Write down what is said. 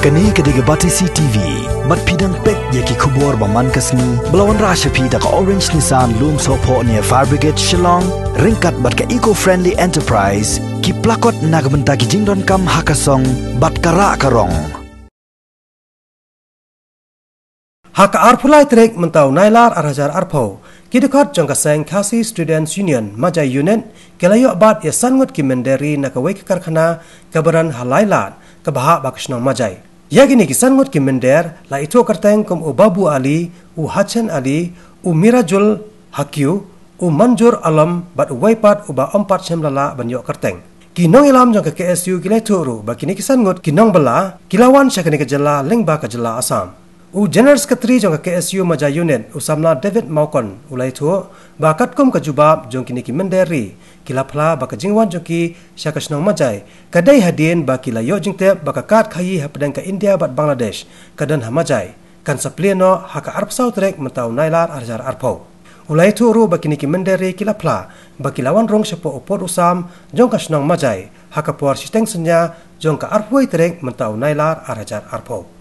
Kani kediga Batisi TV, mat pidang pek yaki kubur baman kasni, belawan rasha pida ka Orange Nissan Loom Sopo near Fire Brigade Shillong, ringkat bat ka eco-friendly enterprise, ki plakot nagbenta ki jingdon kam hakasong, bat kara karong. Haka arpulai trek mentau nailar arajar arpau, kidukot jangka seng Khasi Students Union Majai Unit, kelayo bat ya sangut kimenderi nakawai ke karkhana kabaran halailat, kebaha bakasnong Majai. Yagini kisangut kimender la itu kerteng kum Babu Ali, Hachen Ali, Mirajul Hakyu, Manjur Alam bat waipat uba 4 semlala banyo kerteng. Kinong ilam jangka KSU kilai turu bakini kisangut kinong bela kilawan syakani kejela lengba kejela Asam. General Secretary jangka KSU Majai Unit usamna David Maukon ulai tu bakat kum kejubab jong kini kimenderi kilapla baka jingwan jongki syakasnong Majai kadai hadin baki layo jingtep baka kat khayi hapadang ka India bat Bangladesh kadan ha Majai kan saplieno haka arpsau trek mentau nailar arjar arpau ulai tu ru baki ni kimenderi kilapla baki lawan rong syapo upor usam jong kasnong Majai haka por sisteng senya jong ka arpoi trek mentau nailar arjar arpau.